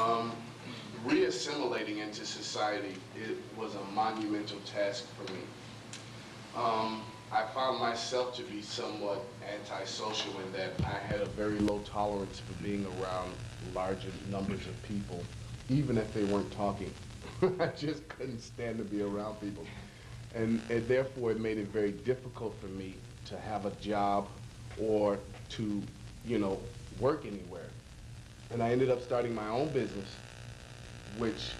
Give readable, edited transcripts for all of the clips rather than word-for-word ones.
Um, Re-assimilating into society, it was a monumental task for me. I found myself to be somewhat antisocial in that I had a very low tolerance for being around larger numbers of people, even if they weren't talking. I just couldn't stand to be around people. And therefore it made it very difficult for me to have a job or to, work anywhere. And I ended up starting my own business, which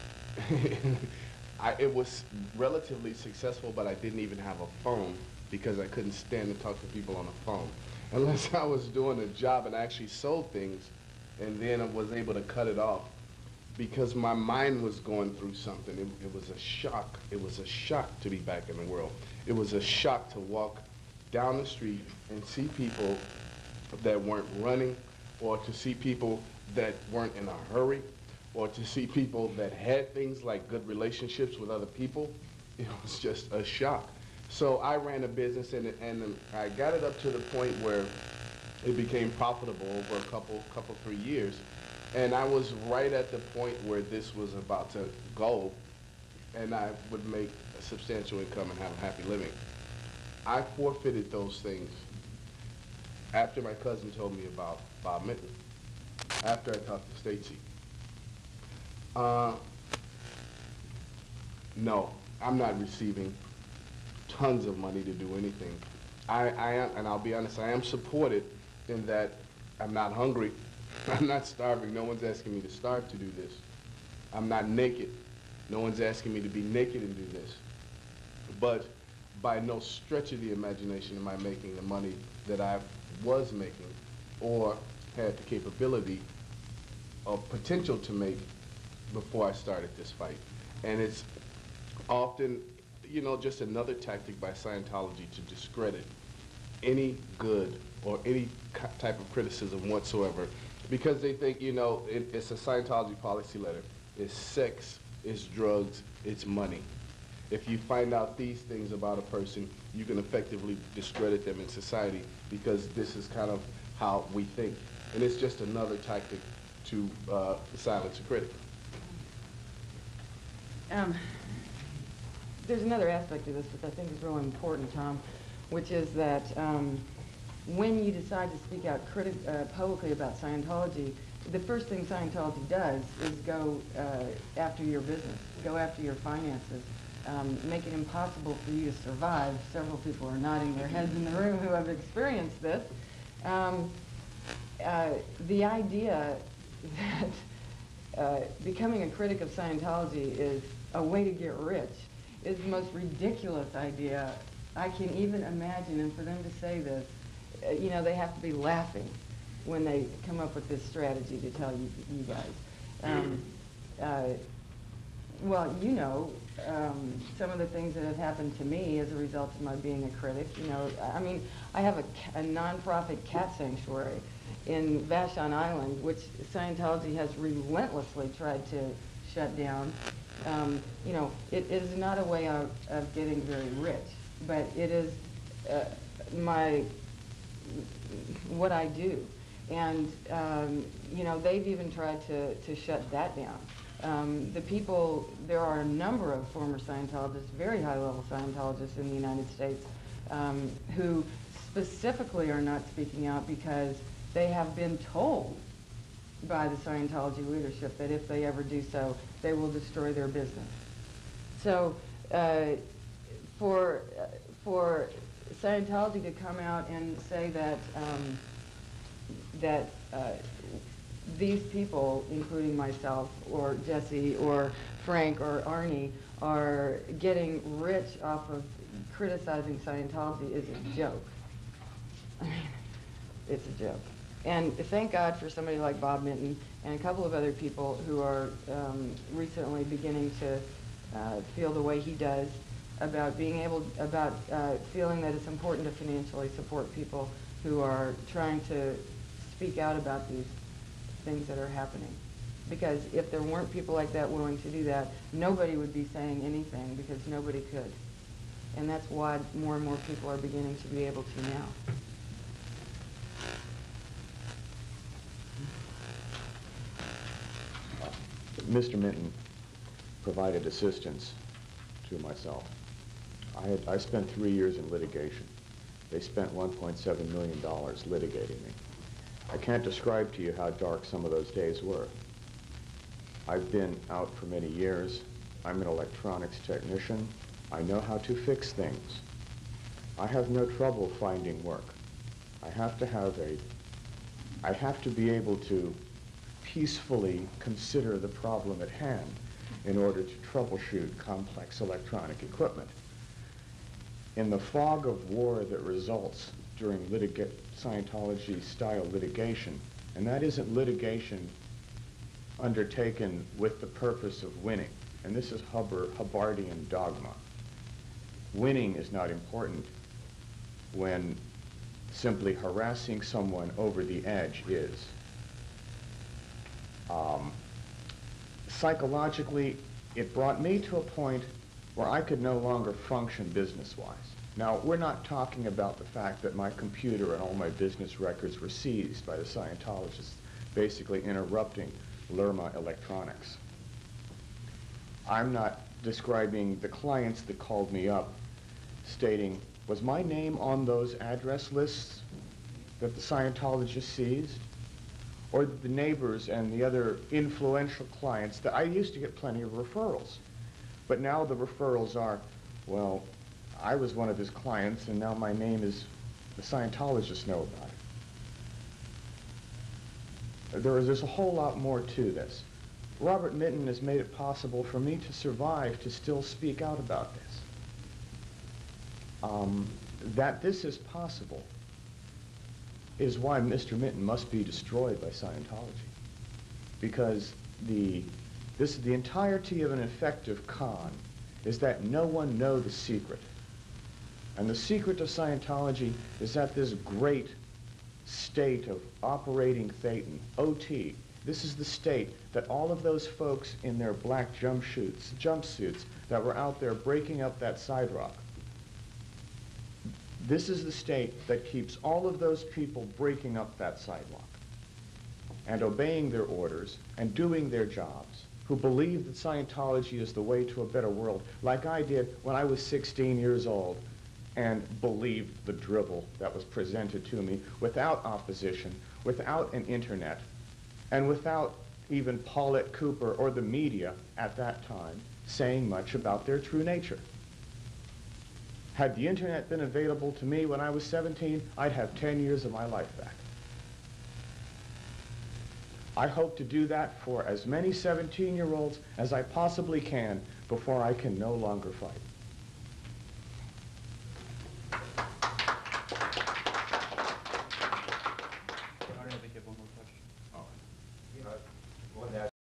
it was relatively successful, but I didn't even have a phone because I couldn't stand to talk to people on the phone. Unless I was doing a job and actually sold things, and then I was able to cut it off because my mind was going through something. It was a shock. It was a shock to be back in the world. It was a shock to walk down the street and see people that weren't running, or to see people that weren't in a hurry, or to see people that had things like good relationships with other people. It was just a shock. So I ran a business, and I got it up to the point where it became profitable over a couple 3 years. And I was right at the point where this was about to go, and I would make a substantial income and have a happy living. I forfeited those things after my cousin told me about Bob Minton, after I talked to Stacy. No, I'm not receiving tons of money to do anything. I am, and I'll be honest, I am supported in that I'm not hungry, I'm not starving. No one's asking me to starve to do this. I'm not naked. No one's asking me to be naked and do this. But by no stretch of the imagination am I making the money that I was making or had the capability or potential to make before I started this fight. And it's often, just another tactic by Scientology to discredit any good or any type of criticism whatsoever, because they think, it's a Scientology policy letter. It's sex, it's drugs, it's money. If you find out these things about a person, you can effectively discredit them in society, because this is kind of how we think. And it's just another tactic to silence a critic. There's another aspect of this which I think is really important, Tom, which is that when you decide to speak out publicly about Scientology, the first thing Scientology does is go after your business, go after your finances, make it impossible for you to survive. Several people are nodding their heads in the room who have experienced this. The idea that becoming a critic of Scientology is a way to get rich is the most ridiculous idea I can even imagine. And for them to say this, they have to be laughing when they come up with this strategy to tell you guys. Well, some of the things that have happened to me as a result of my being a critic. I have a non-profit cat sanctuary in Vashon Island, which Scientology has relentlessly tried to shut down. It is not a way out of getting very rich, but it is what I do. And, they've even tried to shut that down. There are a number of former Scientologists, very high-level Scientologists in the United States, who specifically are not speaking out because they have been told by the Scientology leadership that if they ever do so, they will destroy their business. So for Scientology to come out and say that these people, including myself or Jesse or Frank or Arnie, are getting rich off of criticizing Scientology is a joke. I mean, it's a joke. And thank God for somebody like Bob Minton and a couple of other people who are recently beginning to feel the way he does about feeling that it's important to financially support people who are trying to speak out about these things that are happening. Because if there weren't people like that willing to do that, nobody would be saying anything, because nobody could. And that's why more and more people are beginning to be able to now. Mr. Minton provided assistance to myself. I spent 3 years in litigation. They spent $1.7 million litigating me. I can't describe to you how dark some of those days were. I've been out for many years. I'm an electronics technician. I know how to fix things. I have no trouble finding work. I have to be able to peacefully consider the problem at hand in order to troubleshoot complex electronic equipment. In the fog of war that results during Scientology-style litigation, and that isn't litigation undertaken with the purpose of winning, and this is Hubbard-Hubbardian dogma. Winning is not important when simply harassing someone over the edge is. Psychologically, it brought me to a point where I could no longer function business-wise. Now, we're not talking about the fact that my computer and all my business records were seized by the Scientologists, basically interrupting Lerma Electronics. I'm not describing the clients that called me up stating, was my name on those address lists that the Scientologists seized? Or the neighbors and the other influential clients that I used to get plenty of referrals. But now the referrals are, well, I was one of his clients and now my name is, the Scientologists know about it. There's a whole lot more to this. Robert Minton has made it possible for me to survive, to still speak out about this. That this is possible is why Mr. Minton must be destroyed by Scientology. Because the entirety of an effective con is that no one know the secret. And the secret of Scientology is that this great state of operating Thetan, OT, this is the state that all of those folks in their black jumpsuits that were out there breaking up that sidewalk, this is the state that keeps all of those people breaking up that sidewalk and obeying their orders and doing their jobs, who believe that Scientology is the way to a better world, like I did when I was 16 years old and believed the drivel that was presented to me without opposition, without an internet, and without even Paulette Cooper or the media at that time saying much about their true nature. Had the internet been available to me when I was 17, I'd have 10 years of my life back. I hope to do that for as many 17-year-olds as I possibly can before I can no longer fight.